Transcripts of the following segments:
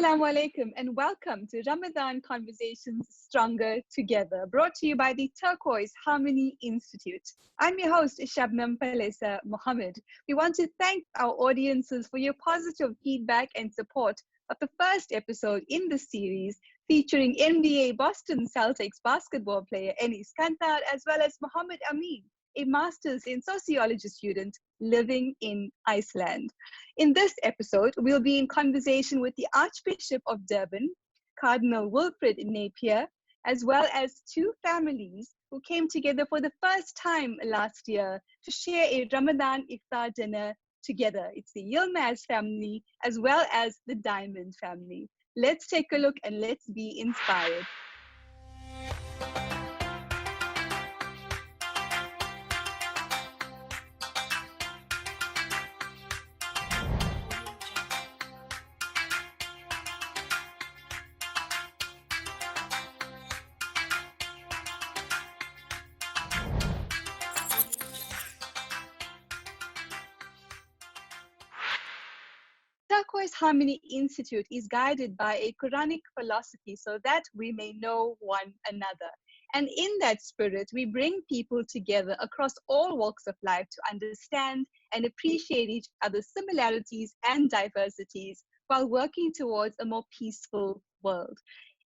Assalamu alaikum and welcome to Ramadan Conversations Stronger Together, brought to you by the Turquoise Harmony Institute. I'm your host, Shabnam Palesa Mohamed. We want to thank our audiences for your positive feedback and support of the first episode in the series featuring NBA Boston Celtics basketball player Enis Kantar, as well as Mohammed Amin, a master's in sociology student living in Iceland. In this episode, we'll be in conversation with the Archbishop of Durban, Cardinal Wilfrid Napier, as well as two families who came together for the first time last year to share a Ramadan iftar dinner together. It's the Yilmaz family as well as the Diamond family. Let's take a look and let's be inspired. Turquoise Harmony Institute is guided by a Quranic philosophy so that we may know one another. And in that spirit, we bring people together across all walks of life to understand and appreciate each other's similarities and diversities while working towards a more peaceful world.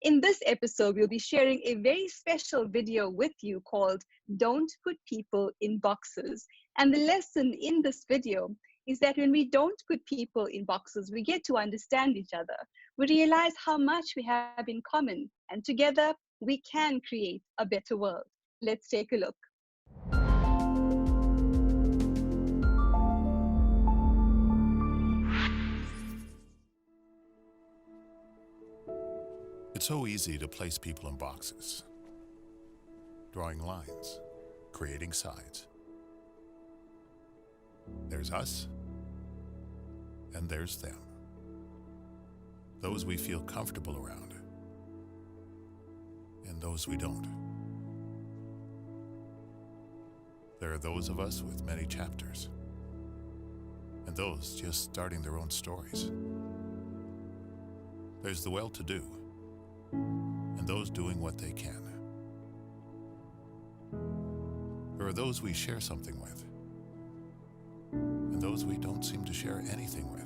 In this episode, we'll be sharing a very special video with you called Don't Put People in Boxes. And the lesson in this video is that when we don't put people in boxes, we get to understand each other. We realize how much we have in common, and together we can create a better world. Let's take a look. It's so easy to place people in boxes, drawing lines, creating sides. There's us, and there's them. Those we feel comfortable around, and those we don't. There are those of us with many chapters, and those just starting their own stories. There's the well-to-do, and those doing what they can. There are those we share something with, and those we don't seem to share anything with.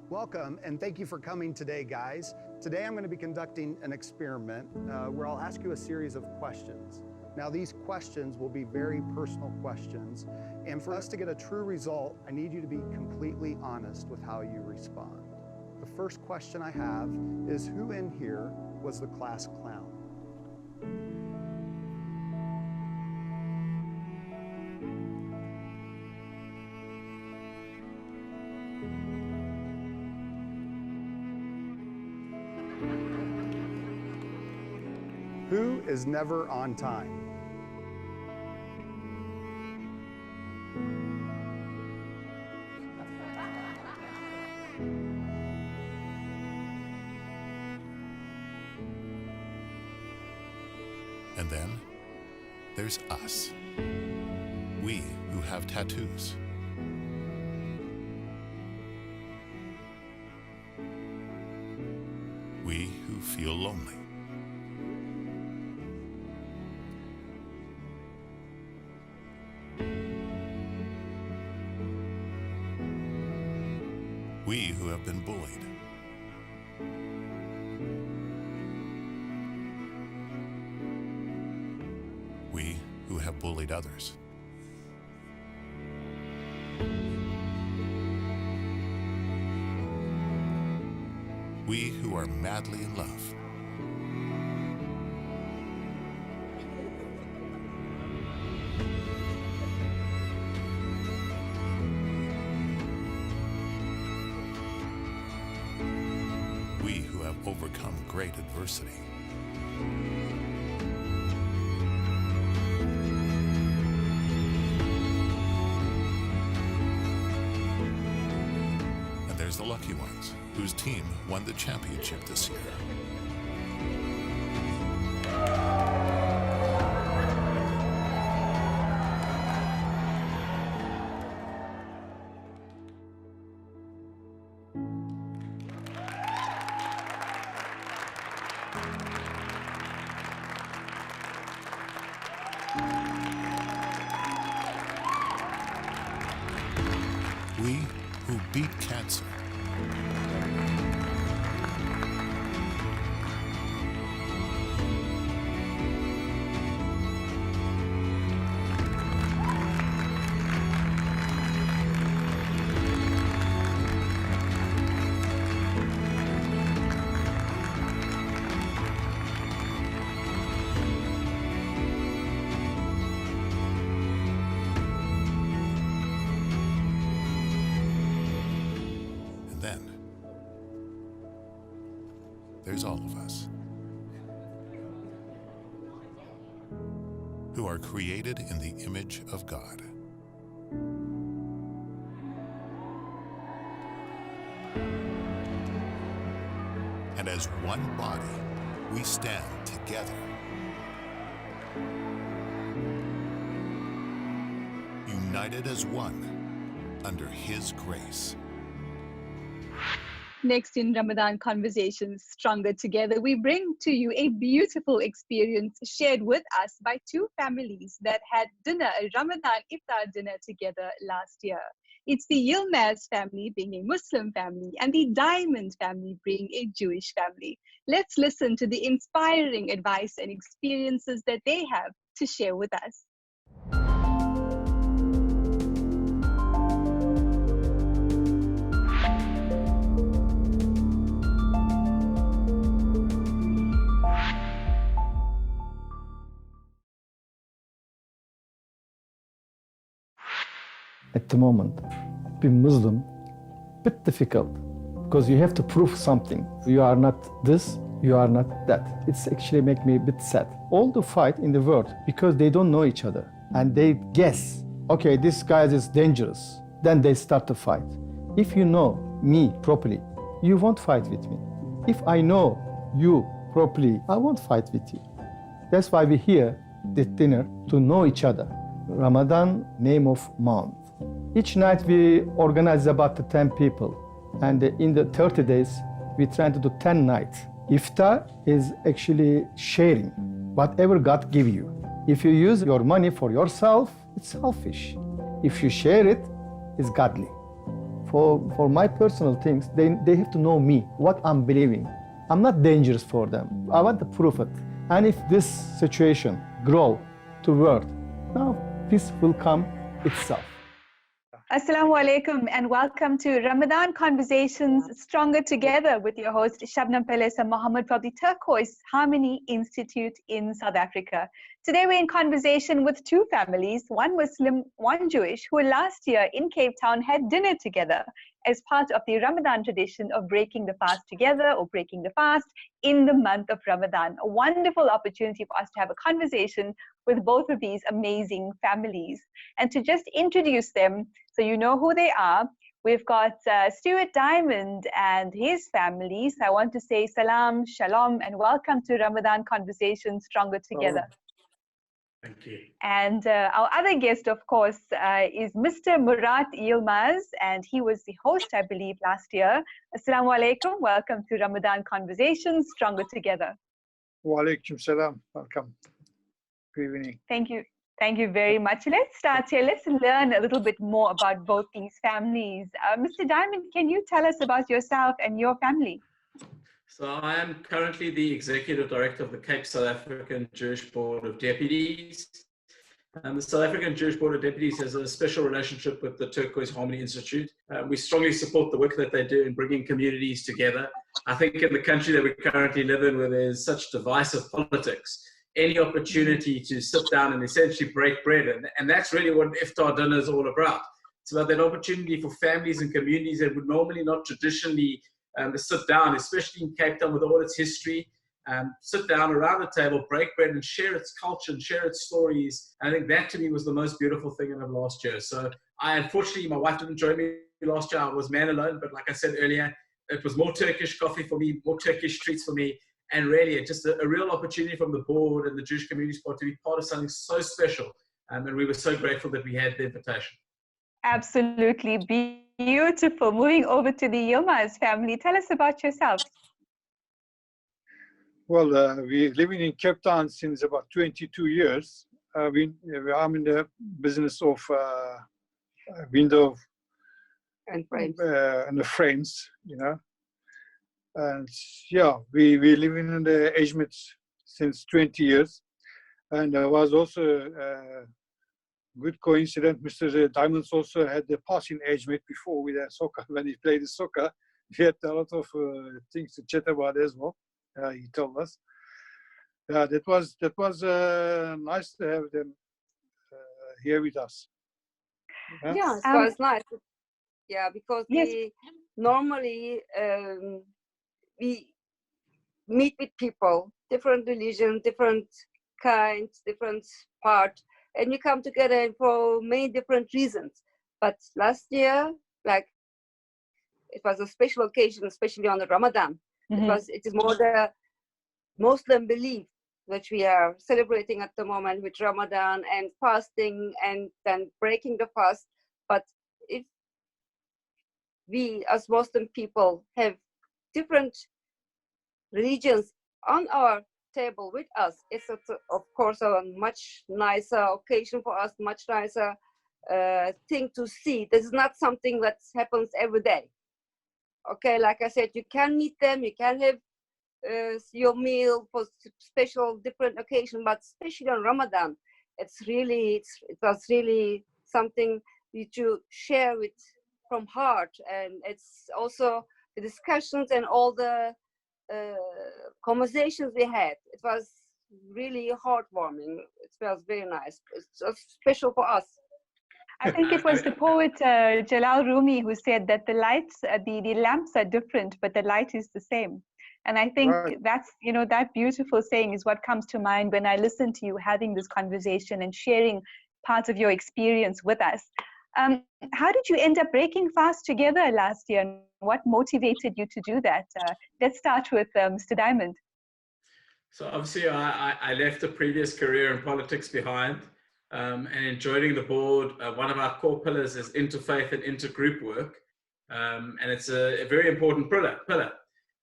Welcome, and thank you for coming today, guys. Today I'm going to be conducting an experiment where I'll ask you a series of questions. Now, these questions will be very personal questions, and for us to get a true result, I need you to be completely honest with how you respond. The first question I have is, who in here was the class clown? Who is never on time? And then there's us, we who have tattoos. We who feel lonely. We who have been bullied. We who have bullied others. We who are madly in love. We who have overcome great adversity. And there's the lucky ones, whose team won the championship this year. defeat cancer. There's all of us who are created in the image of God. And as one body, we stand together, united as one under His grace. Next in Ramadan Conversations, Stronger Together, we bring to you a beautiful experience shared with us by two families that had dinner, a Ramadan iftar dinner together last year. It's the Yilmaz family, being a Muslim family, and the Diamond family, being a Jewish family. Let's listen to the inspiring advice and experiences that they have to share with us. At the moment, being Muslim, bit difficult because you have to prove something. You are not this, you are not that. It's actually make me a bit sad. All the fight in the world because they don't know each other and they guess, okay, this guy is dangerous. Then they start to fight. If you know me properly, you won't fight with me. If I know you properly, I won't fight with you. That's why we're here, this dinner, to know each other. Ramadan, name of month. Each night we organize about 10 people, and in the 30 days we try to do 10 nights. Iftar is actually sharing whatever God give you. If you use your money for yourself, it's selfish. If you share it, it's godly. For my personal things, they have to know me, what I'm believing. I'm not dangerous for them. I want to prove it. And if this situation grow to world, now peace will come itself. Assalamu alaikum and welcome to Ramadan Conversations Stronger Together with your host Shabnam Palesa Mohamed from the Turquoise Harmony Institute in South Africa. Today we're in conversation with two families, one Muslim, one Jewish, who last year in Cape Town had dinner together as part of the Ramadan tradition of breaking the fast together or breaking the fast in the month of Ramadan. A wonderful opportunity for us to have a conversation with both of these amazing families. And to just introduce them so you know who they are, we've got Stuart Diamond and his family. So I want to say salam, shalom, and welcome to Ramadan Conversations Stronger Together. Thank you. And our other guest, of course, is Mr. Murat Yilmaz, and he was the host, I believe, last year. Assalamu alaikum. Welcome to Ramadan Conversations Stronger Together. Wa alaikum salam. Welcome. Good evening. Thank you. Thank you very much. Let's start here. Let's learn a little bit more about both these families. Mr. Diamond, can you tell us about yourself and your family? So I am currently the Executive Director of the Cape South African Jewish Board of Deputies. The South African Jewish Board of Deputies has a special relationship with the Turquoise Harmony Institute. We strongly support the work that they do in bringing communities together. I think in the country that we currently live in, where there's such divisive politics, any opportunity to sit down and essentially break bread, and that's really what Iftar dinner is all about. It's about that opportunity for families and communities that would normally not traditionally to sit down, especially in Cape Town with all its history, sit down around the table, break bread and share its culture and share its stories. And I think that to me was the most beautiful thing of last year. So unfortunately, my wife didn't join me last year. I was man alone, but like I said earlier, it was more Turkish coffee for me, more Turkish treats for me. And really just a real opportunity from the board and the Jewish Community Sport to be part of something so special. And we were so grateful that we had the invitation. Absolutely beautiful. Moving over to the Yilmaz family, tell us about yourselves. Well, we're living in Cape Town since about 22 years. I'm in the business of window and friends. And the friends, you know. And yeah, we living in the Hizmet since 20 years. And there was also a good coincidence. Mr. Diamonds also had the passing Hizmet before with the soccer. When he played the soccer, we had a lot of things to chat about as well. He told us. Yeah, that was nice to have them here with us. Yeah, Yeah, it was nice. Yeah, because Yes. we normally we meet with people, different religions, different kinds, different part, and we come together for many different reasons. But last year, like, it was a special occasion, especially on the Ramadan. It is more the Muslim belief which we are celebrating at the moment with Ramadan and fasting and then breaking the fast. But if we as Muslim people have different religions on our table with us, it's of course a much nicer occasion for us, much nicer thing to see. This is not something that happens every day. Okay, like I said, you can meet them, you can have your meal for special different occasion, but especially on Ramadan, it was really something to share with from heart. And it's also the discussions and all the conversations we had. It was really heartwarming. It was very nice. It's special for us. I think it was the poet Jalal Rumi who said that the lights, the lamps are different, but the light is the same. And I think that's, that beautiful saying is what comes to mind when I listen to you having this conversation and sharing parts of your experience with us. How did you end up breaking fast together last year? And what motivated you to do that? Let's start with Mr. Diamond. So obviously I left a previous career in politics behind. And in joining the board, one of our core pillars is interfaith and intergroup work. And it's a very important pillar.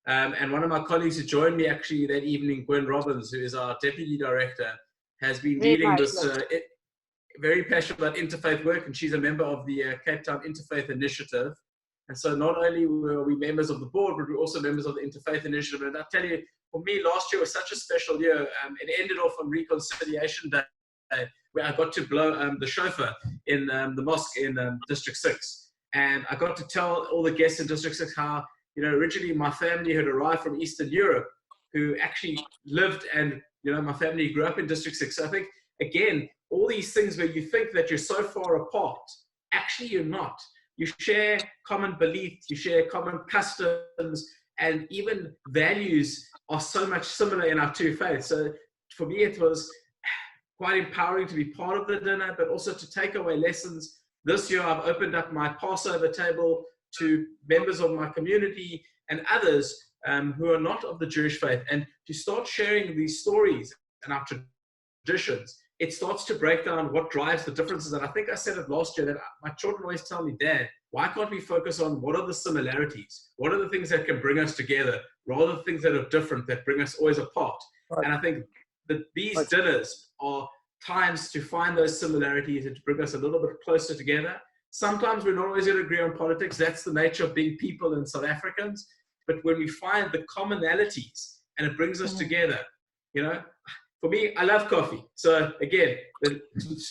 And one of my colleagues who joined me actually that evening, Gwen Robbins, who is our deputy director, has been leading this very passionate about interfaith work. And she's a member of the Cape Town Interfaith Initiative. And so not only were we members of the board, but we're also members of the Interfaith Initiative. And I tell you, for me, last year was such a special year. It ended off on Reconciliation Day, where I got to blow the shofar in the mosque in District 6. And I got to tell all the guests in District 6 how, originally my family had arrived from Eastern Europe, who actually lived and, my family grew up in District 6. So I think, again, all these things where you think that you're so far apart, actually you're not. You share common beliefs, you share common customs, and even values are so much similar in our two faiths. So for me, it was quite empowering to be part of the dinner, but also to take away lessons. This year, I've opened up my Passover table to members of my community and others who are not of the Jewish faith, and to start sharing these stories and our traditions. It starts to break down what drives the differences. And I think I said it last year that my children always tell me, Dad, why can't we focus on what are the similarities? What are the things that can bring us together, rather than things that are different, that bring us always apart? Right. And I think that these dinners are times to find those similarities and to bring us a little bit closer together. Sometimes we're not always going to agree on politics. That's the nature of being people and South Africans. But when we find the commonalities and it brings us together, for me, I love coffee. So again,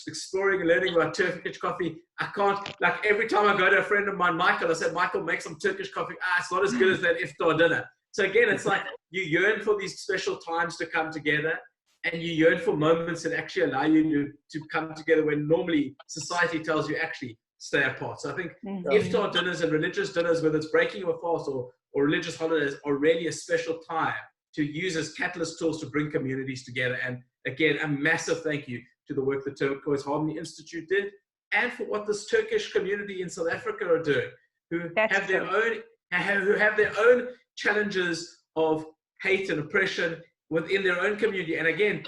exploring and learning about Turkish coffee, I can't, like every time I go to a friend of mine, Michael, I said, Michael, make some Turkish coffee. It's not as good as that iftar dinner. So again, it's like you yearn for these special times to come together, and you yearn for moments that actually allow you to come together when normally society tells you actually stay apart. So I think iftar dinners and religious dinners, whether it's breaking a fast or religious holidays, are really a special time to use as catalyst tools to bring communities together. And again, a massive thank you to the work the Turquoise Harmony Institute did, and for what this Turkish community in South Africa are doing, who have their own challenges of hate and oppression within their own community. And again,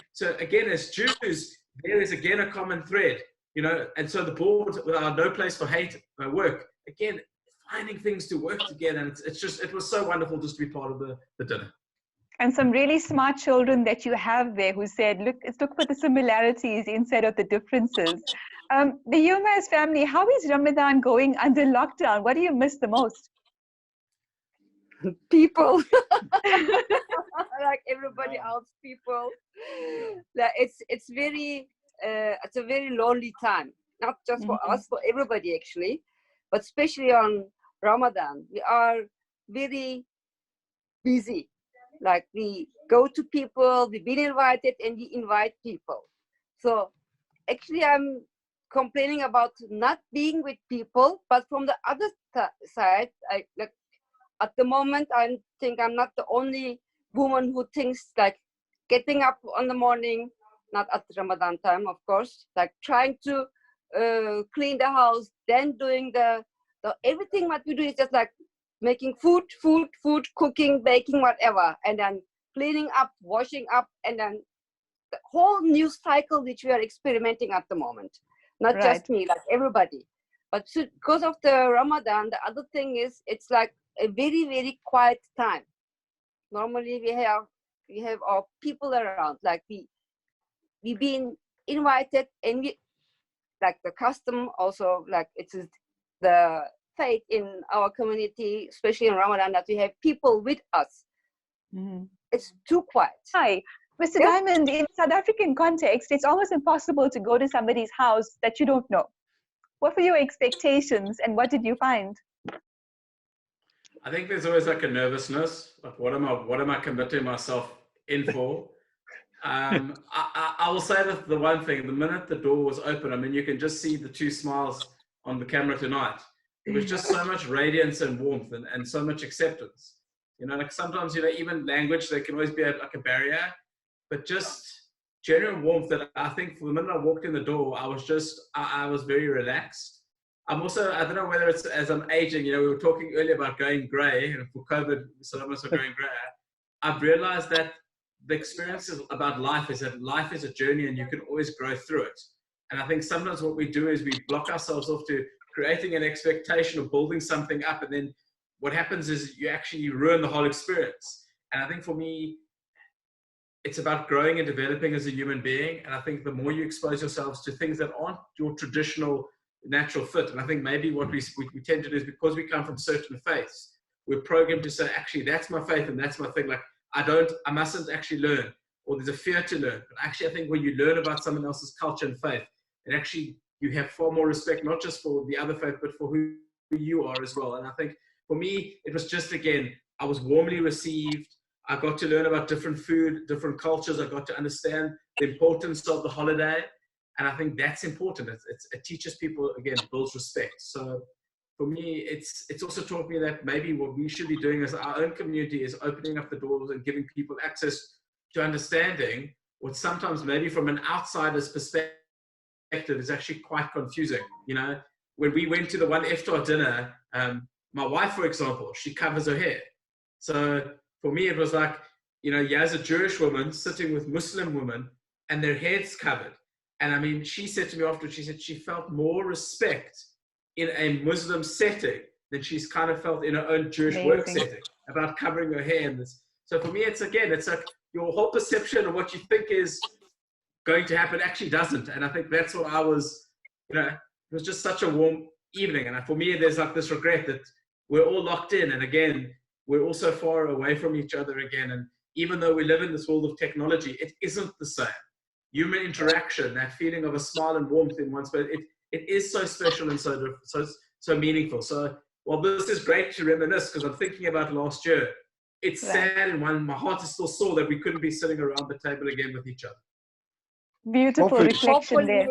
as Jews, there is again a common thread, and so the board with our No Place for Hate work, again, finding things to work together. And it was so wonderful just to be part of the dinner. And some really smart children that you have there who said, let's look for the similarities instead of the differences. The UMass family, how is Ramadan going under lockdown? What do you miss the most? People. Like everybody else, people. Like it's very it's a very lonely time, not just for us, for everybody actually, but especially on Ramadan. We are very busy. Like we go to people, we've been invited, and we invite people. So actually, I'm complaining about not being with people, but from the other side, at the moment, I think I'm not the only woman who thinks like getting up on the morning, not at Ramadan time, of course, like trying to clean the house, then doing the everything what we do is just like making food, cooking, baking, whatever, and then cleaning up, washing up, and then the whole new cycle which we are experimenting at the moment. Not just me, like everybody. But because of the Ramadan, the other thing is it's like a very, very quiet time. Normally we have our people around, like we've been invited, and we like the custom also, like it's the faith in our community, especially in Ramadan, that we have people with us. It's too quiet. Hi, Mr. Diamond, in South African context, it's almost impossible to go to somebody's house that you don't know. What were your expectations and what did you find? I think there's always like a nervousness, like what am I committing myself in for? I will say that the one thing, the minute the door was open, I mean, you can just see the two smiles on the camera tonight. It was just so much radiance and warmth and so much acceptance. You know, like sometimes, you know, even language, there can always be like a barrier, but just genuine warmth that I think from the minute I walked in the door, I was very relaxed. I'm also, I don't know whether it's as I'm aging, you know, we were talking earlier about going gray, and for COVID, some of us are going gray. I've realized that the experiences about life is that life is a journey and you can always grow through it. And I think sometimes what we do is we block ourselves off to creating an expectation of building something up, and then what happens is you ruin the whole experience. And I think for me, it's about growing and developing as a human being. And I think the more you expose yourselves to things that aren't your traditional natural fit, and I think maybe what we tend to do is because we come from certain faiths, we're programmed to say, actually, that's my faith and that's my thing. Like, I mustn't actually learn, or there's a fear to learn. But actually, I think when you learn about someone else's culture and faith, and actually you have far more respect, not just for the other faith, but for who you are as well. And I think for me, it was just, again, I was warmly received. I got to learn about different food, different cultures. I got to understand the importance of the holiday. And I think that's important. It teaches people, again, builds respect. So for me, it's also taught me that maybe what we should be doing as our own community is opening up the doors and giving people access to understanding what sometimes maybe from an outsider's perspective is actually quite confusing. You know, when we went to the one iftar dinner, my wife, for example, she covers her hair. So for me, it was like, you know, as a Jewish woman sitting with Muslim women and their heads covered. And I mean, she said to me after, she said she felt more respect in a Muslim setting than she's kind of felt in her own Jewish work setting about covering her hair. And this. So for me, it's like your whole perception of what you think is going to happen actually doesn't. And I think that's what I was, you know, it was just such a warm evening. And for me, there's like this regret that we're all locked in. And again, we're all so far away from each other again. And even though we live in this world of technology, it isn't the same. Human interaction, that feeling of a smile and warmth in one's face, it is so special and so meaningful. So while this is great to reminisce, because I'm thinking about last year, it's sad and my heart is still sore that we couldn't be sitting around the table again with each other. Beautiful reflection there.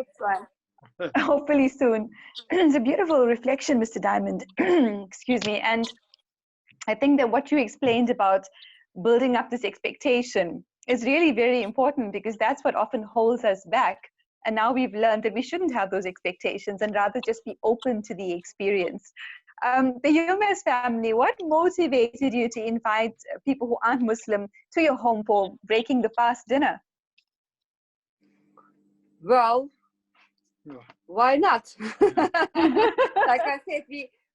Hopefully soon. It's a beautiful reflection, Mr. Diamond. Excuse me. And I think that what you explained about building up this expectation is really very important, because that's what often holds us back. And now we've learned that we shouldn't have those expectations and rather just be open to the experience. The UMass family, what motivated you to invite people who aren't Muslim to your home for breaking the fast dinner? Well, why not? Like I said,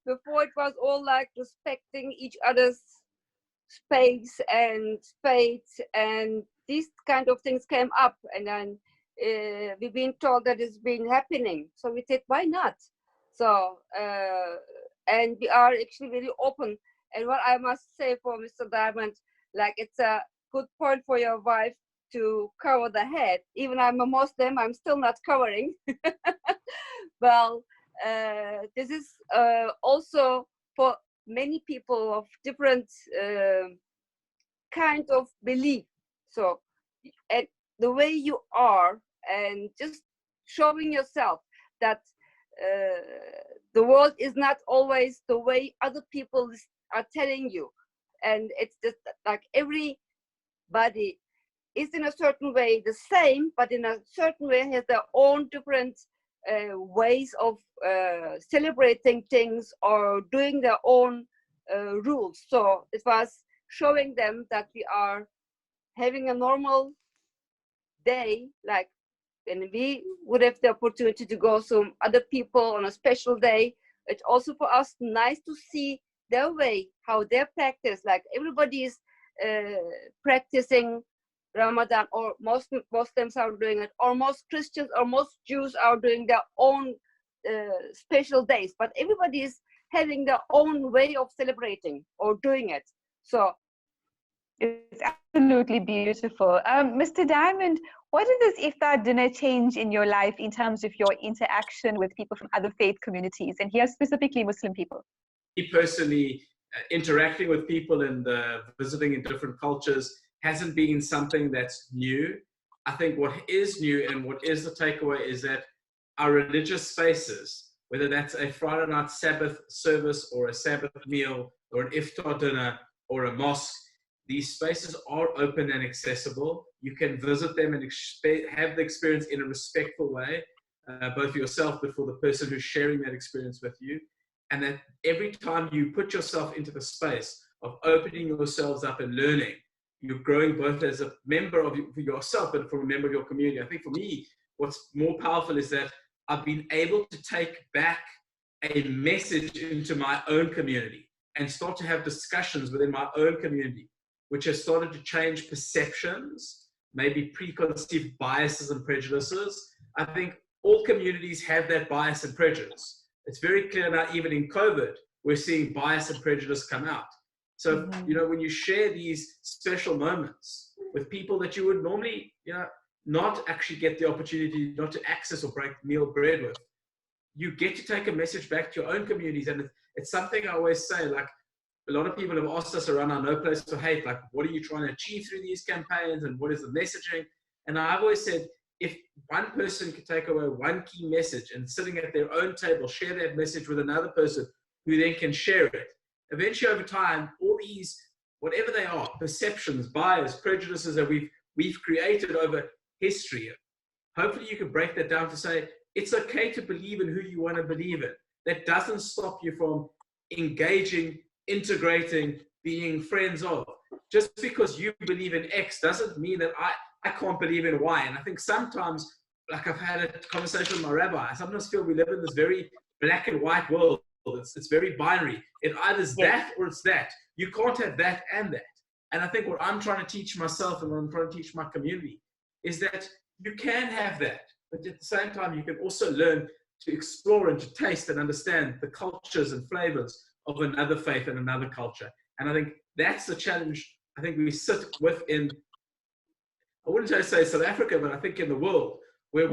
before it was all like respecting each other's space and faith, and these kind of things came up. And then we've been told that it's been happening. So we said, why not? So, and we are actually very open. And what I must say for Mr. Diamond, like it's a good point for your wife to cover the head. Even I'm a Muslim, I'm still not covering. Well, this is also for many people of different kind of belief. So, and the way you are, and just showing yourself that the world is not always the way other people are telling you, and it's just like everybody is in a certain way the same, but in a certain way has their own different ways of celebrating things or doing their own rules. So it was showing them that we are having a normal day, like when we would have the opportunity to go to other people on a special day. It's also for us nice to see their way, how they practice. Like everybody is practicing Ramadan, or most Muslims are doing it, or most Christians or most Jews are doing their own special days, but everybody is having their own way of celebrating or doing it. So it's absolutely beautiful. Mr. Diamond, what did this iftar dinner change in your life in terms of your interaction with people from other faith communities, and here specifically Muslim people? Me personally, interacting with people and visiting in different cultures hasn't been something that's new. I think what is new and what is the takeaway is that our religious spaces, whether that's a Friday night Sabbath service or a Sabbath meal or an iftar dinner or a mosque, these spaces are open and accessible. You can visit them and have the experience in a respectful way, both for yourself, but for the person who's sharing that experience with you. And that every time you put yourself into the space of opening yourselves up and learning, you're growing both as a member of yourself, but for a member of your community. I think for me, what's more powerful is that I've been able to take back a message into my own community and start to have discussions within my own community, which has started to change perceptions, maybe preconceived biases and prejudices. I think all communities have that bias and prejudice. It's very clear now, even in COVID, we're seeing bias and prejudice come out. So, you know, when you share these special moments with people that you would normally, you know, not actually get the opportunity not to access or break meal bread with, you get to take a message back to your own communities. And it's something I always say, like, a lot of people have asked us around our No Place for Hate, like, what are you trying to achieve through these campaigns and what is the messaging? And I've always said, if one person could take away one key message and sitting at their own table, share that message with another person who then can share it, eventually over time, all these, whatever they are, perceptions, bias, prejudices that we've created over history, hopefully you can break that down to say, it's okay to believe in who you want to believe in. That doesn't stop you from engaging, integrating, being friends of. Just because you believe in X doesn't mean that I can't believe in Y. And I think sometimes, like I've had a conversation with my rabbi, I sometimes feel we live in this very black and white world. It's very binary. It either is that or it's that. You can't have that and that. And I think what I'm trying to teach myself and what I'm trying to teach my community is that you can have that, but at the same time, you can also learn to explore and to taste and understand the cultures and flavors of another faith and another culture. And I think that's the challenge I think we sit within, I wouldn't just say South Africa, but I think in the world, where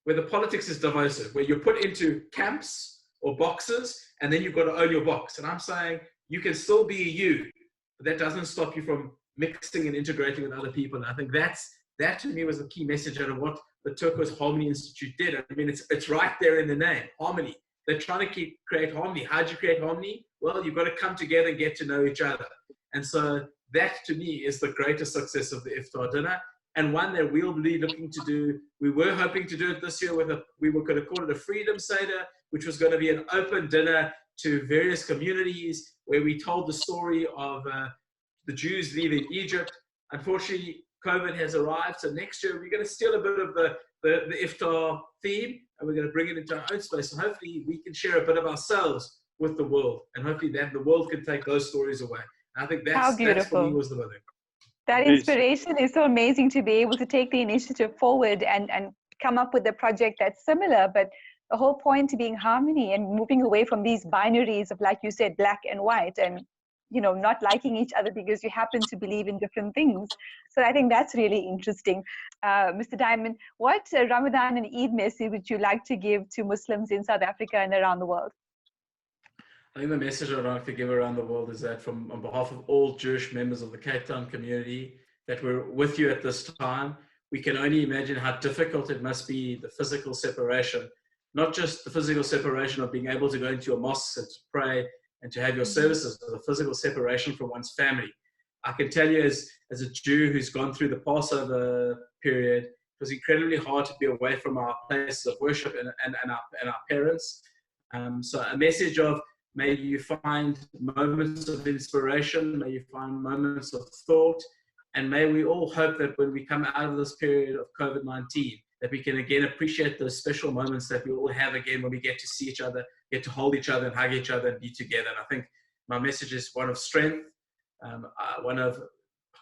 where the politics is divisive, where you're put into camps or boxes, and then you've got to own your box. And I'm saying you can still be you, but that doesn't stop you from mixing and integrating with other people. And I think that to me was the key message out of what the Turquoise Harmony Institute did. I mean, it's right there in the name, harmony. They're trying to create harmony. How do you create harmony? Well, you've got to come together and get to know each other. And so that to me is the greatest success of the Iftar dinner, and one that we'll be looking to do. We were hoping to do it this year we were going to call it a Freedom Seder, which was going to be an open dinner to various communities where we told the story of the Jews leaving Egypt. Unfortunately, COVID has arrived, so next year we're going to steal a bit of the Iftar theme, and we're going to bring it into our own space. And hopefully we can share a bit of ourselves with the world, and hopefully then the world can take those stories away. And I think that's for me was the winning. That Please. inspiration is so amazing to be able to take the initiative forward and come up with a project that's similar, but the whole point being harmony and moving away from these binaries of, like you said, black and white, and not liking each other because you happen to believe in different things. So I think that's really interesting. Mr. Diamond, what Ramadan and Eid message would you like to give to Muslims in South Africa and around the world? I think the message I'd like to give around the world is that on behalf of all Jewish members of the Cape Town community, that we're with you at this time. We can only imagine how difficult it must be, the physical separation, not just the physical separation of being able to go into a mosque and to pray and to have your services, but the physical separation from one's family. I can tell you as a Jew who's gone through the Passover period, it was incredibly hard to be away from our places of worship and our parents. So a message of, may you find moments of inspiration, may you find moments of thought, and may we all hope that when we come out of this period of COVID-19, that we can again appreciate those special moments that we all have again when we get to see each other, get to hold each other and hug each other and be together. And I think my message is one of strength, one of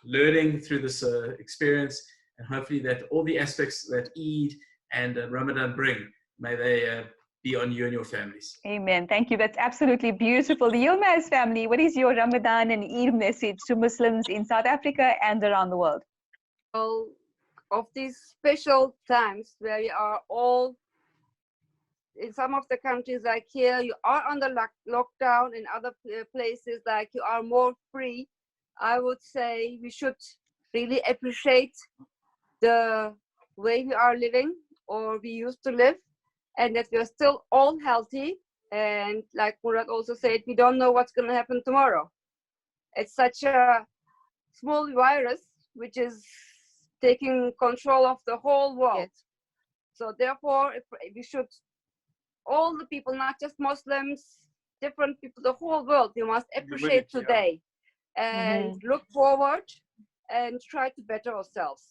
learning through this experience, and hopefully that all the aspects that Eid and Ramadan bring, may they be on you and your families. Amen. Thank you. That's absolutely beautiful. The Yilmaz family, what is your Ramadan and Eid message to Muslims in South Africa and around the world? Well, of these special times where we are all, in some of the countries like here, you are under lockdown. In other places like you are more free. I would say we should really appreciate the way we are living, or we used to live, and that we are still all healthy. And like Murad also said, we don't know what's going to happen tomorrow. It's such a small virus which is taking control of the whole world. Yes. So therefore, we should, all the people, not just Muslims, different people, the whole world, we must appreciate today and look forward and try to better ourselves.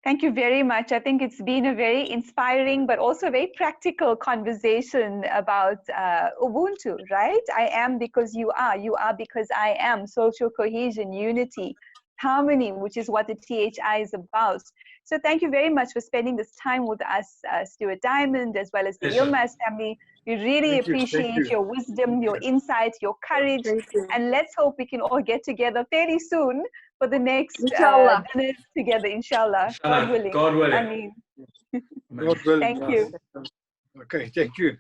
Thank you very much. I think it's been a very inspiring but also very practical conversation about Ubuntu, right? I am because you are because I am, social cohesion, unity, harmony, which is what the THI is about. So thank you very much for spending this time with us, Stuart Diamond, as well as the Yilmaz family. We really appreciate your wisdom, your insight, your courage, and let's hope we can all get together fairly soon for the next dinner together, inshallah. God willing. God willing. I mean, God willing. Thank you. Okay, thank you.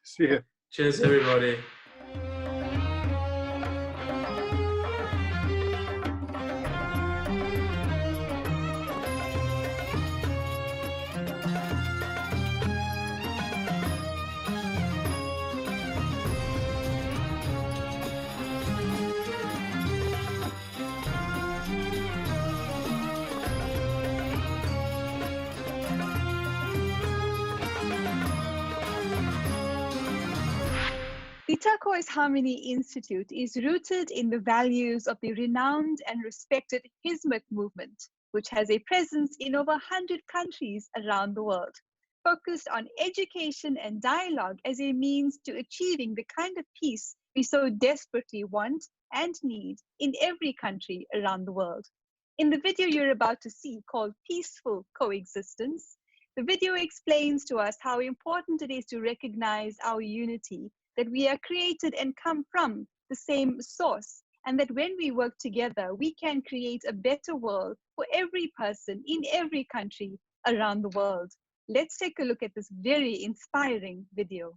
See you. Cheers, everybody. The Turquoise Harmony Institute is rooted in the values of the renowned and respected Hizmet Movement, which has a presence in over 100 countries around the world, focused on education and dialogue as a means to achieving the kind of peace we so desperately want and need in every country around the world. In the video you're about to see, called Peaceful Coexistence, the video explains to us how important it is to recognize our unity, that we are created and come from the same source, and that when we work together, we can create a better world for every person in every country around the world. Let's take a look at this very inspiring video.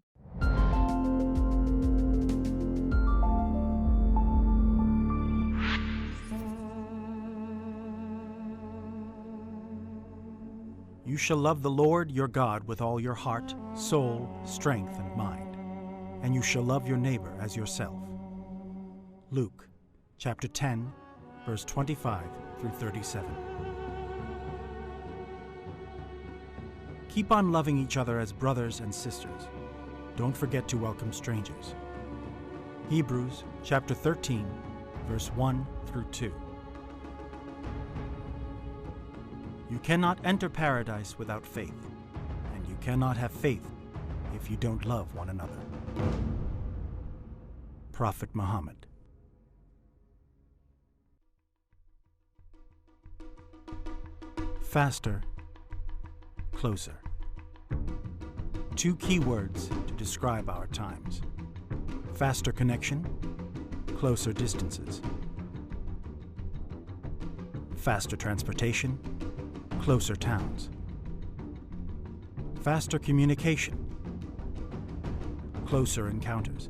You shall love the Lord your God with all your heart, soul, strength, and mind. And you shall love your neighbor as yourself. Luke, chapter 10, verse 25 through 37. Keep on loving each other as brothers and sisters. Don't forget to welcome strangers. Hebrews, chapter 13, verse 1 through 2. You cannot enter paradise without faith, and you cannot have faith if you don't love one another. Prophet Muhammad. faster, closer. Two key words to describe our times: faster connection, closer distances. Faster transportation, closer towns. Faster communication, closer encounters.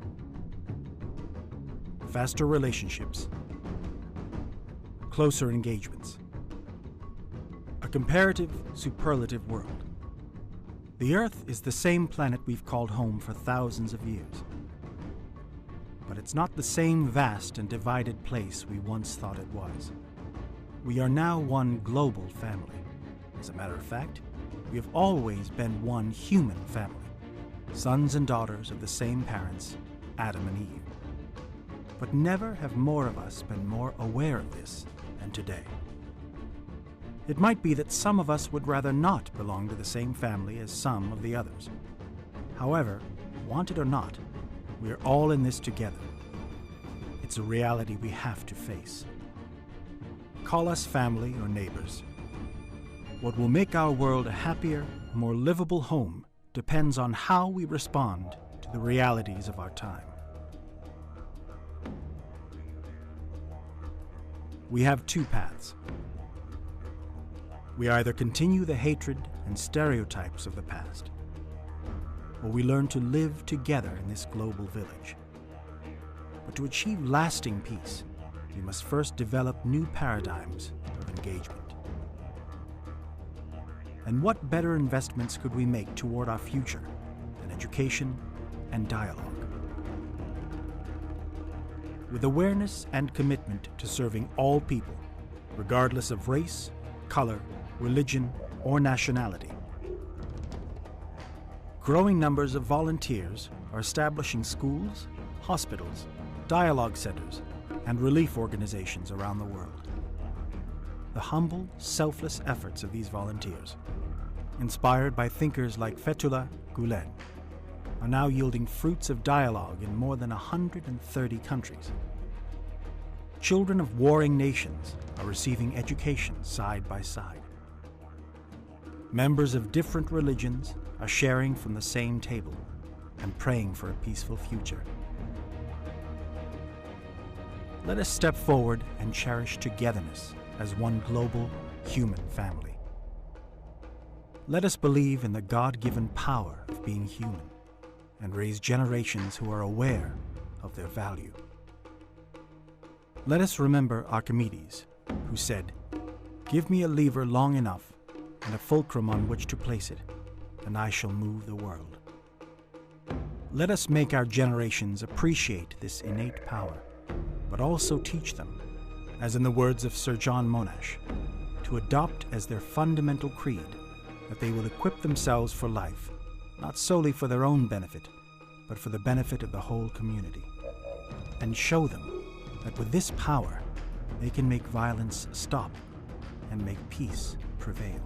Faster relationships, closer engagements. A comparative, superlative world. The Earth is the same planet we've called home for thousands of years. But it's not the same vast and divided place we once thought it was. We are now one global family. As a matter of fact, we have always been one human family, sons and daughters of the same parents, Adam and Eve. But never have more of us been more aware of this than today. It might be that some of us would rather not belong to the same family as some of the others. However, want it or not, we are all in this together. It's a reality we have to face. Call us family or neighbors. What will make our world a happier, more livable home depends on how we respond to the realities of our time. We have two paths. We either continue the hatred and stereotypes of the past, or we learn to live together in this global village. But to achieve lasting peace, we must first develop new paradigms of engagement. And what better investments could we make toward our future than education and dialogue? With awareness and commitment to serving all people, regardless of race, color, religion, or nationality. Growing numbers of volunteers are establishing schools, hospitals, dialogue centers, and relief organizations around the world. The humble, selfless efforts of these volunteers, inspired by thinkers like Fethullah Gulen, are now yielding fruits of dialogue in more than 130 countries. Children of warring nations are receiving education side by side. Members of different religions are sharing from the same table and praying for a peaceful future. Let us step forward and cherish togetherness as one global human family. Let us believe in the God-given power of being human and raise generations who are aware of their value. Let us remember Archimedes, who said, "Give me a lever long enough and a fulcrum on which to place it, and I shall move the world." Let us make our generations appreciate this innate power, but also teach them, as in the words of Sir John Monash, to adopt as their fundamental creed that they will equip themselves for life, not solely for their own benefit, but for the benefit of the whole community, and show them that with this power, they can make violence stop and make peace prevail.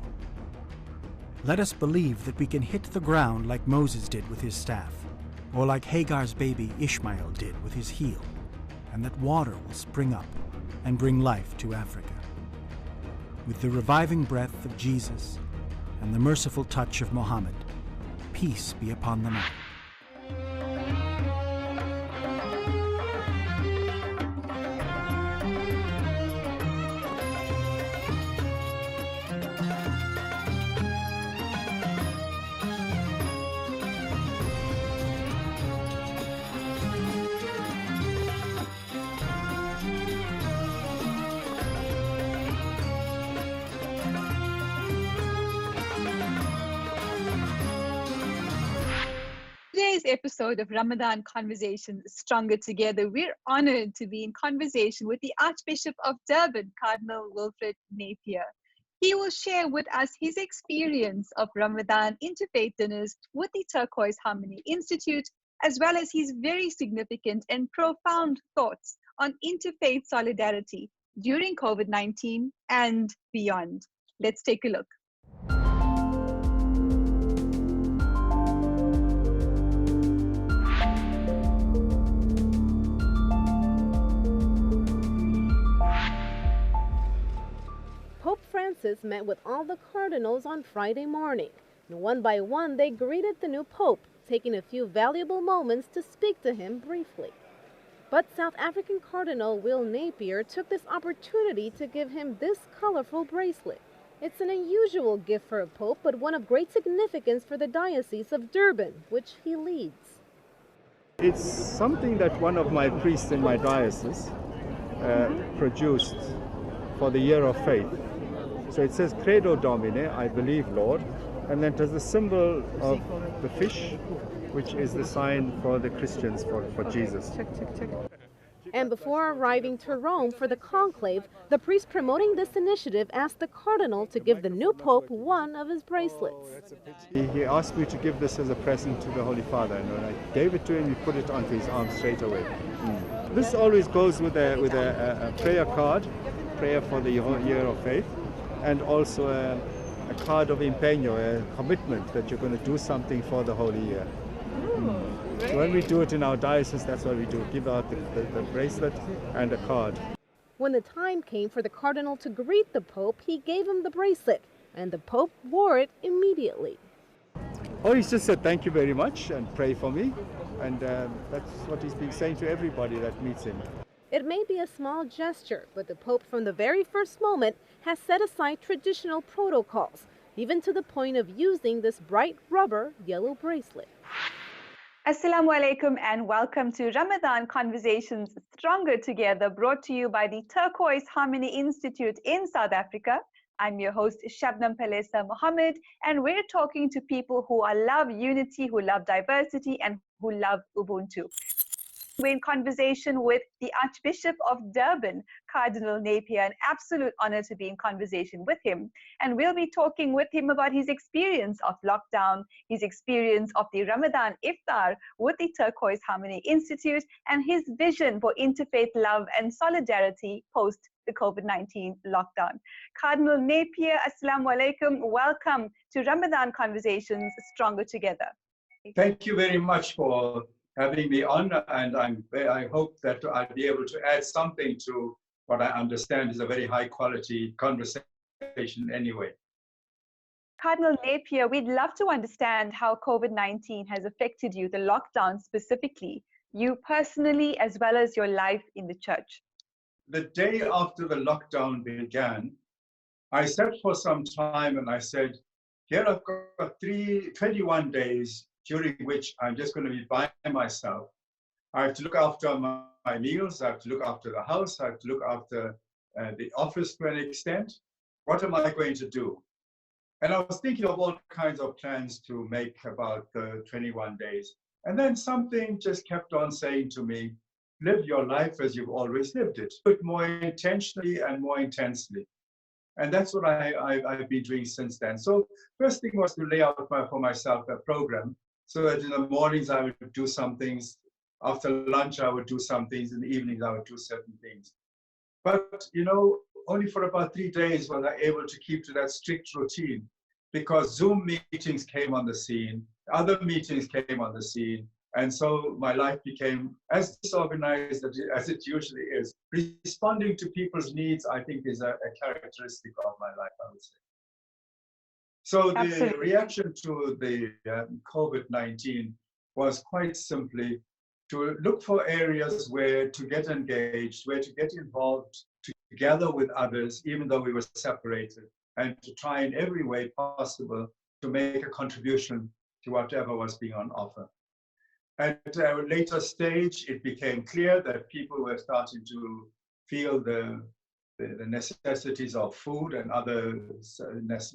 Let us believe that we can hit the ground like Moses did with his staff, or like Hagar's baby Ishmael did with his heel, and that water will spring up and bring life to Africa. With the reviving breath of Jesus and the merciful touch of Muhammad, peace be upon them all. Today's episode of Ramadan Conversations Stronger Together, we're honored to be in conversation with the Archbishop of Durban, Cardinal Wilfrid Napier. He will share with us his experience of Ramadan interfaith dinners with the Turquoise Harmony Institute, as well as his very significant and profound thoughts on interfaith solidarity during COVID-19 and beyond. Let's take a look. Pope Francis met with all the cardinals on Friday morning. And one by one, they greeted the new Pope, taking a few valuable moments to speak to him briefly. But South African Cardinal Will Napier took this opportunity to give him this colorful bracelet. It's an unusual gift for a pope, but one of great significance for the Diocese of Durban, which he leads. It's something that one of my priests in my diocese produced for the year of faith. So it says Credo Domine, I believe, Lord, and then it has the symbol of the fish, which is the sign for the Christians, for Jesus. And before arriving to Rome for the conclave, the priest promoting this initiative asked the cardinal to give the new pope one of his bracelets. He asked me to give this as a present to the Holy Father, and when I gave it to him, he put it onto his arm straight away. This always goes with a prayer card, prayer for the year of faith, and also a card of empeño, a commitment that you're going to do something for the holy year. So when we do it in our diocese, that's what we do, give out the bracelet and a card. When the time came for the cardinal to greet the Pope, he gave him the bracelet, and the Pope wore it immediately. Oh, he's just said thank you very much and pray for me, and that's what he's been saying to everybody that meets him. It may be a small gesture, but the Pope from the very first moment has set aside traditional protocols, even to the point of using this bright rubber yellow bracelet. Assalamu alaikum and welcome to Ramadan Conversations Stronger Together, brought to you by the Turquoise Harmony Institute in South Africa. I'm your host, Shabnam Palesa Mohamed, and we're talking to people who love unity, who love diversity, and who love Ubuntu. We're in conversation with the Archbishop of Durban, Cardinal Napier. An absolute honor to be in conversation with him. And we'll be talking with him about his experience of lockdown, his experience of the Ramadan Iftar with the Turquoise Harmony Institute, and his vision for interfaith love and solidarity post the COVID-19 lockdown. Cardinal Napier, Assalamu alaikum. Welcome to Ramadan Conversations Stronger Together. Thank you very much for having me on, and I hope that I'll be able to add something to what I understand is a very high quality conversation anyway. Cardinal Napier, we'd love to understand how COVID-19 has affected you, the lockdown specifically, you personally as well as your life in the church. The day after the lockdown began, I sat for some time and I said, here I've got 21 days during which I'm just going to be by myself. I have to look after my meals, I have to look after the house, I have to look after the office to an extent. What am I going to do? And I was thinking of all kinds of plans to make about the 21 days. And then something just kept on saying to me, live your life as you've always lived it, but more intentionally and more intensely. And that's what I've been doing since then. So first thing was to lay out for myself a program, so that in the mornings I would do some things, after lunch I would do some things, in the evenings I would do certain things. But, you know, only for about 3 days was I able to keep to that strict routine, because Zoom meetings came on the scene, other meetings came on the scene, and so my life became as disorganized as it usually is. Responding to people's needs, I think, is a characteristic of my life, I would say. So the reaction to the COVID-19 was quite simply to look for areas where to get engaged, where to get involved together with others, even though we were separated, and to try in every way possible to make a contribution to whatever was being on offer. At a later stage, it became clear that people were starting to feel the necessities of food and other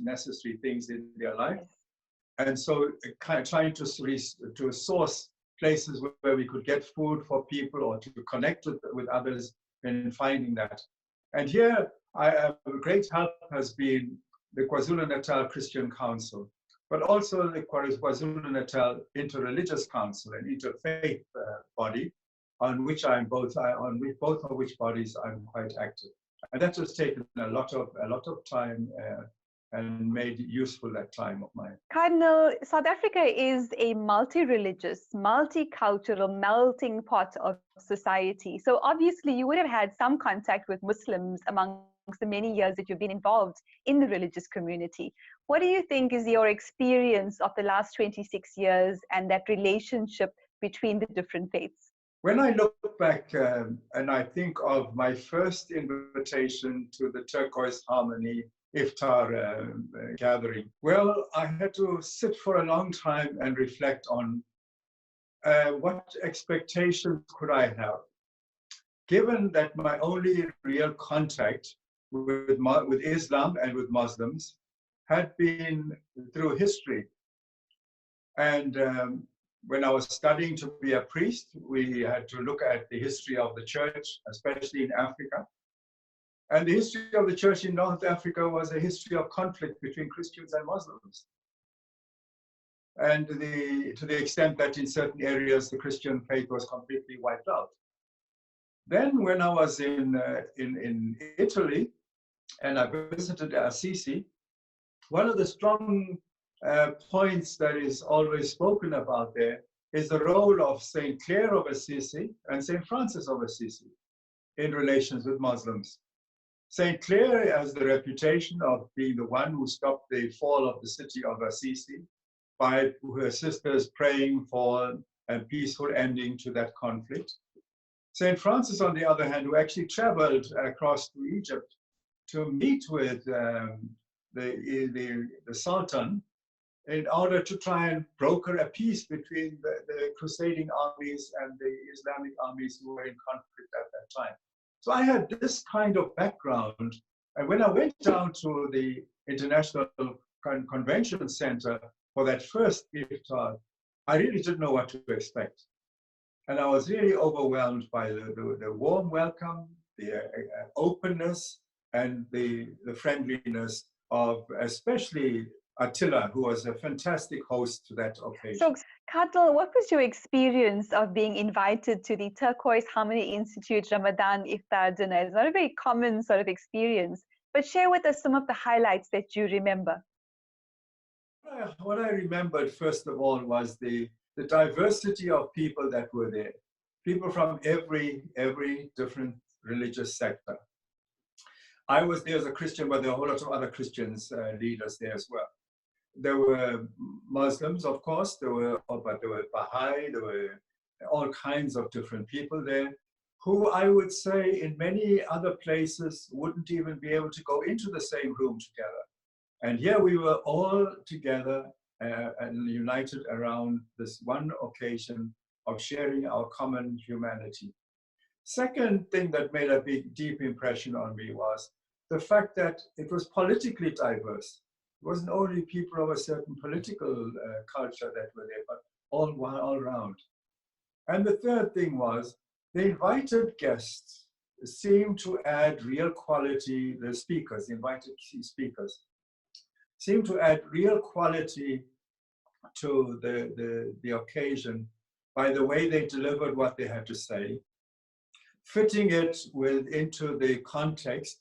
necessary things in their life. And so trying to source places where we could get food for people or to connect with others in finding that. And here, a great help has been the KwaZulu-Natal Christian Council, but also the KwaZulu-Natal Interreligious Council, an interfaith body, on which both of which bodies I'm quite active. And that has taken a lot of time and made useful that time of mine. Cardinal, South Africa is a multi-religious, multicultural, melting pot of society. So obviously you would have had some contact with Muslims amongst the many years that you've been involved in the religious community. What do you think is your experience of the last 26 years and that relationship between the different faiths? When I look back and I think of my first invitation to the Turquoise Harmony Iftar gathering, well, I had to sit for a long time and reflect on what expectations could I have, given that my only real contact with Islam and with Muslims had been through history. And when I was studying to be a priest, we had to look at the history of the church, especially in Africa. And the history of the church in North Africa was a history of conflict between Christians and Muslims. And to the extent that in certain areas, the Christian faith was completely wiped out. Then when I was in Italy, and I visited Assisi, one of the strong points that is always spoken about there is the role of Saint Clare of Assisi and Saint Francis of Assisi in relations with Muslims. Saint Clare has the reputation of being the one who stopped the fall of the city of Assisi by her sisters praying for a peaceful ending to that conflict. Saint Francis, on the other hand, who actually traveled across to Egypt to meet with the Sultan in order to try and broker a peace between the crusading armies and the Islamic armies who were in conflict at that time. So I had this kind of background. And when I went down to the International Convention Center for that first iftar, I really didn't know what to expect. And I was really overwhelmed by the warm welcome, the openness, and the friendliness of especially Attila, who was a fantastic host to that occasion. So, Cardinal, what was your experience of being invited to the Turquoise Harmony Institute Ramadan Iftar dinner? It's not a very common sort of experience, but share with us some of the highlights that you remember. What I remembered, first of all, was the diversity of people that were there. People from every different religious sector. I was there as a Christian, but there were a whole lot of other Christians leaders there as well. There were Muslims, of course, but there were Baha'i, there were all kinds of different people there, who I would say in many other places wouldn't even be able to go into the same room together. And here we were all together and united around this one occasion of sharing our common humanity. Second thing that made a deep impression on me was the fact that it was politically diverse. It wasn't only people of a certain political culture that were there, but all around. And the third thing was the invited guests seemed to add real quality, the speakers, the invited speakers, seemed to add real quality to the occasion by the way they delivered what they had to say, fitting it into the context,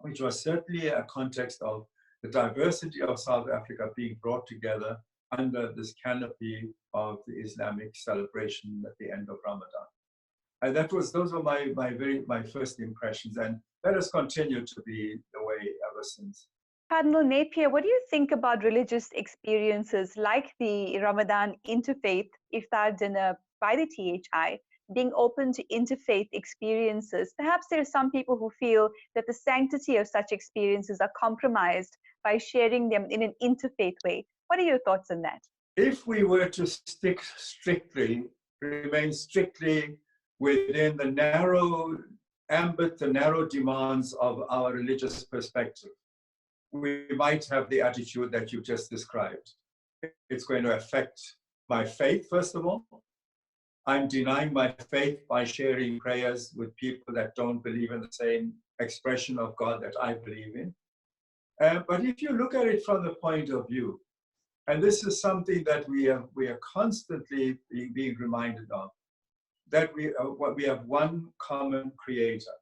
which was certainly a context of the diversity of South Africa being brought together under this canopy of the Islamic celebration at the end of Ramadan. And those were my first impressions, and that has continued to be the way ever since. Cardinal Napier, what do you think about religious experiences like the Ramadan Interfaith Iftar dinner by the THI, being open to interfaith experiences? Perhaps there are some people who feel that the sanctity of such experiences are compromised by sharing them in an interfaith way. What are your thoughts on that? If we were to remain strictly within the narrow ambit, the narrow demands of our religious perspective, we might have the attitude that you just described. It's going to affect my faith, first of all. I'm denying my faith by sharing prayers with people that don't believe in the same expression of God that I believe in. But if you look at it from the point of view, and this is something that we are constantly being reminded of, that we have one common creator,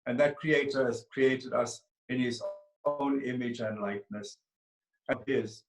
and that creator has created us in his own image and likeness of his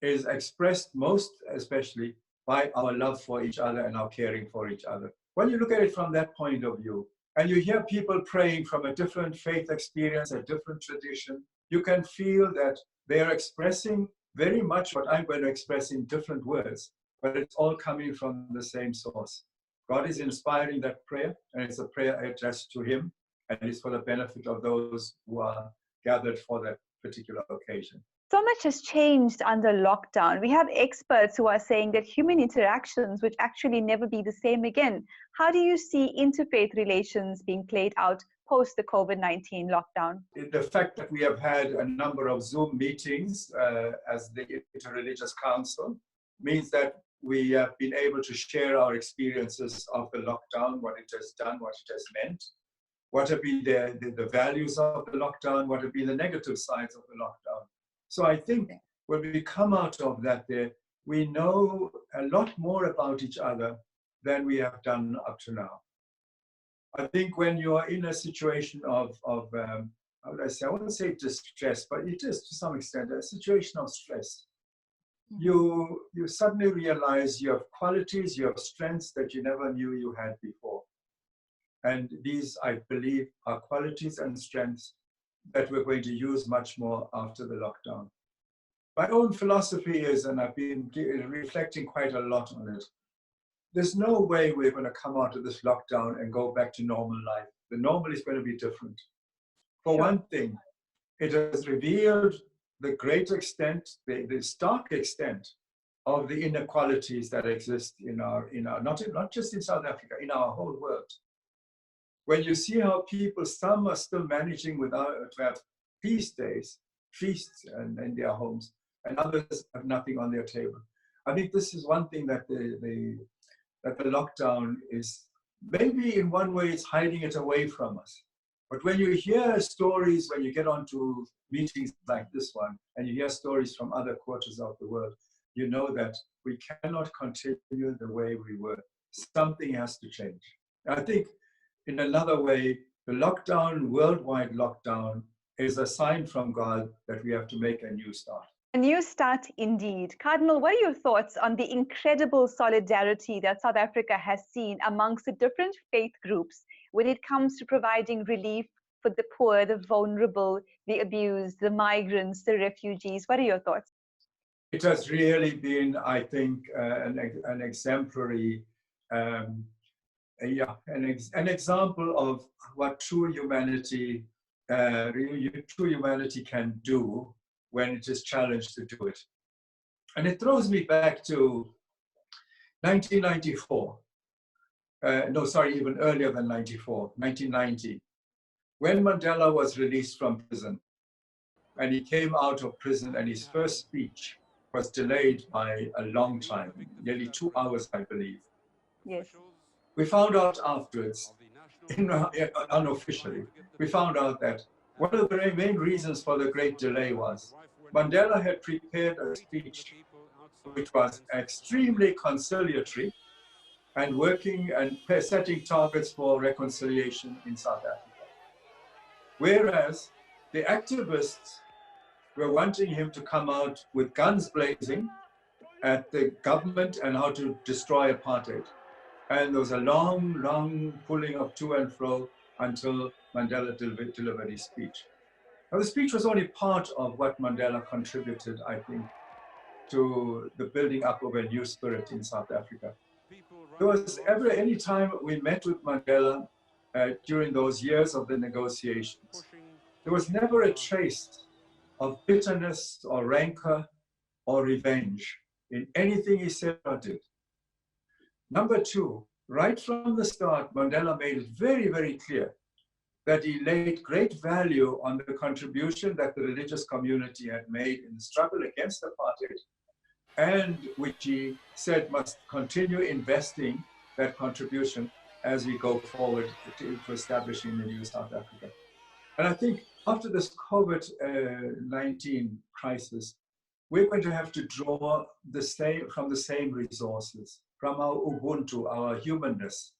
is expressed most especially by our love for each other and our caring for each other. When you look at it from that point of view, and you hear people praying from a different faith experience, a different tradition, you can feel that they are expressing very much what I'm going to express in different words, but it's all coming from the same source. God is inspiring that prayer, and it's a prayer addressed to him, and it's for the benefit of those who are gathered for that particular occasion. So much has changed under lockdown. We have experts who are saying that human interactions would actually never be the same again. How do you see interfaith relations being played out post the COVID-19 lockdown? The fact that we have had a number of Zoom meetings as the Interreligious Council means that we have been able to share our experiences of the lockdown, what it has done, what it has meant, what have been the values of the lockdown, what have been the negative sides of the lockdown. So I think when we come out of that, we know a lot more about each other than we have done up to now. I think when you are in a situation of how would I say, I wouldn't say distress, but it is to some extent a situation of stress. You suddenly realize you have qualities, you have strengths that you never knew you had before. And these, I believe, are qualities and strengths that we're going to use much more after the lockdown. My own philosophy is, and I've been reflecting quite a lot on it, there's no way we're going to come out of this lockdown and go back to normal life. The normal is going to be different. For one thing, it has revealed the great extent, the stark extent of the inequalities that exist in our not just in South Africa, in our whole world. When you see how people, some are still managing to have feasts in their homes, and others have nothing on their table. I think this is one thing that the lockdown is, maybe in one way it's hiding it away from us. But when you hear stories, when you get onto meetings like this one, and you hear stories from other quarters of the world, you know that we cannot continue the way we were. Something has to change. And I think in another way, the lockdown, worldwide lockdown, is a sign from God that we have to make a new start. A new start indeed. Cardinal, what are your thoughts on the incredible solidarity that South Africa has seen amongst the different faith groups when it comes to providing relief for the poor, the vulnerable, the abused, the migrants, the refugees? What are your thoughts? It has really been, I think, an exemplary, an example of what true humanity can do when it is challenged to do it. And it throws me back to 1994. Even earlier than 94, 1990, when Mandela was released from prison. And he came out of prison, and his first speech was delayed by a long time, nearly 2 hours, I believe. Yes. We found out afterwards, unofficially, we found out that one of the main reasons for the great delay was Mandela had prepared a speech which was extremely conciliatory and working and setting targets for reconciliation in South Africa. Whereas the activists were wanting him to come out with guns blazing at the government and how to destroy apartheid. And there was a long, long pulling of to and fro until Mandela delivered his speech. Now, the speech was only part of what Mandela contributed, I think, to the building up of a new spirit in South Africa. There was any time we met with Mandela during those years of the negotiations, there was never a trace of bitterness or rancor or revenge in anything he said or did. Number two, right from the start, Mandela made it very, very clear that he laid great value on the contribution that the religious community had made in the struggle against apartheid, and which he said must continue investing that contribution as we go forward to establishing the new South Africa. And I think after this COVID-19 crisis, we're going to have to draw from the same resources, from our Ubuntu, our humanness,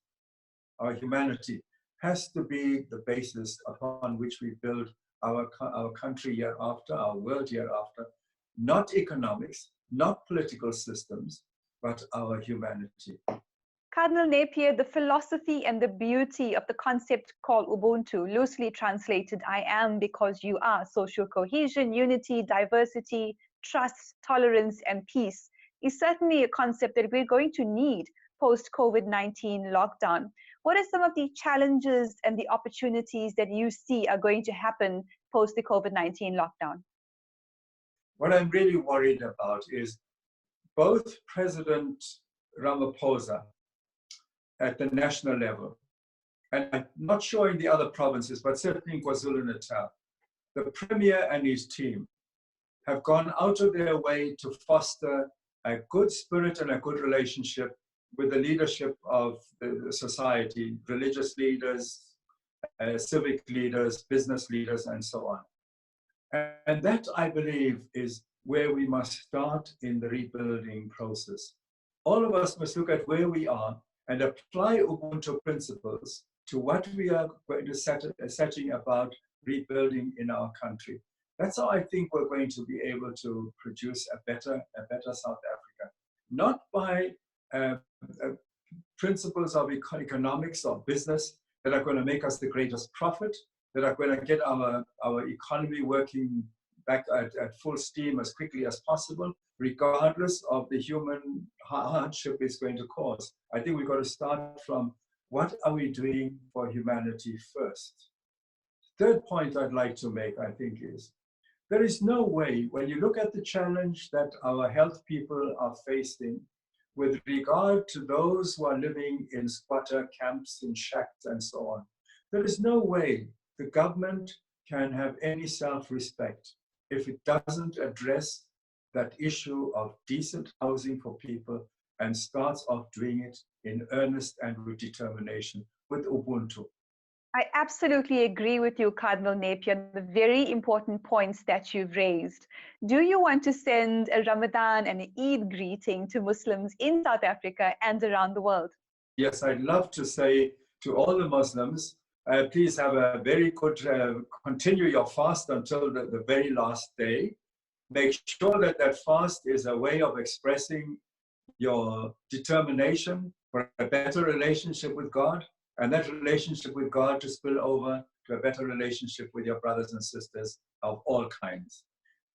our humanity, has to be the basis upon which we build our country hereafter, our world hereafter, not economics, not political systems, but our humanity. Cardinal Napier, the philosophy and the beauty of the concept called Ubuntu, loosely translated, I am because you are, social cohesion, unity, diversity, trust, tolerance, and peace, is certainly a concept that we're going to need post-COVID-19 lockdown. What are some of the challenges and the opportunities that you see are going to happen post the COVID-19 lockdown? What I'm really worried about is both President Ramaphosa at the national level, and I'm not sure in the other provinces, but certainly in KwaZulu-Natal, the Premier and his team have gone out of their way to foster a good spirit and a good relationship with the leadership of the society, religious leaders, civic leaders, business leaders, and so on. And that, I believe, is where we must start in the rebuilding process. All of us must look at where we are and apply Ubuntu principles to what we are going to setting about rebuilding in our country. That's how I think we're going to be able to produce a better South Africa. Not by principles of economics or business that are going to make us the greatest profit, that are going to get our economy working back at full steam as quickly as possible, regardless of the human hardship it's going to cause. I think we've got to start from what are we doing for humanity first. Third point I'd like to make, I think, is there is no way, when you look at the challenge that our health people are facing with regard to those who are living in squatter camps, in shacks, and so on, there is no way the government can have any self-respect if it doesn't address that issue of decent housing for people and starts off doing it in earnest and with determination with Ubuntu. I absolutely agree with you, Cardinal Napier, the very important points that you've raised. Do you want to send a Ramadan and an Eid greeting to Muslims in South Africa and around the world? Yes, I'd love to say to all the Muslims, please have a very good, continue your fast until the very last day. Make sure that that fast is a way of expressing your determination for a better relationship with God, and that relationship with God to spill over to a better relationship with your brothers and sisters of all kinds.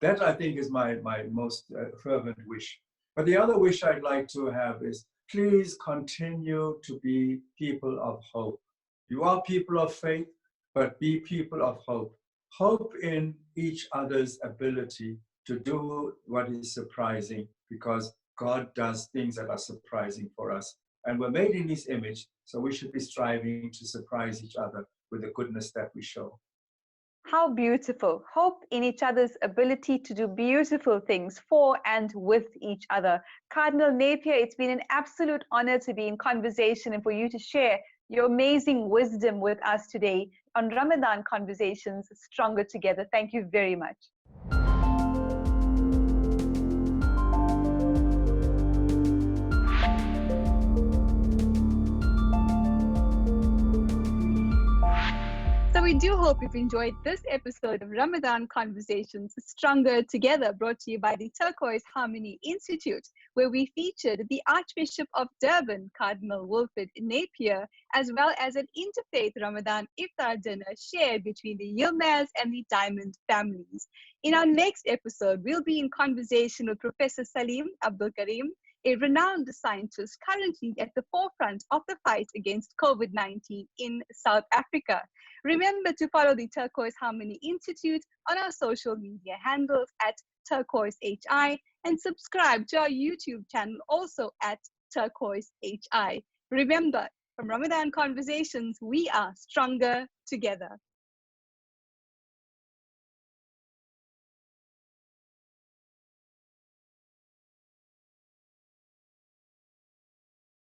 That, I think, is my most fervent wish. But the other wish I'd like to have is, please continue to be people of hope. You are people of faith, but be people of hope. Hope in each other's ability to do what is surprising, because God does things that are surprising for us. And we're made in His image, so we should be striving to surprise each other with the goodness that we show. How beautiful. Hope in each other's ability to do beautiful things for and with each other. Cardinal Napier, it's been an absolute honor to be in conversation and for you to share your amazing wisdom with us today on Ramadan Conversations, Stronger Together. Thank you very much. So we do hope you've enjoyed this episode of Ramadan Conversations Stronger Together, brought to you by the Turquoise Harmony Institute, where we featured the Archbishop of Durban, Cardinal Wilfrid Napier, as well as an interfaith Ramadan iftar dinner shared between the Yilmaz and the Diamond families. In our next episode, we'll be in conversation with Professor Salim Abdul Karim, a renowned scientist currently at the forefront of the fight against COVID-19 in South Africa. Remember to follow the Turquoise Harmony Institute on our social media handles at TurquoiseHI and subscribe to our YouTube channel also at TurquoiseHI. Remember, from Ramadan Conversations, we are stronger together.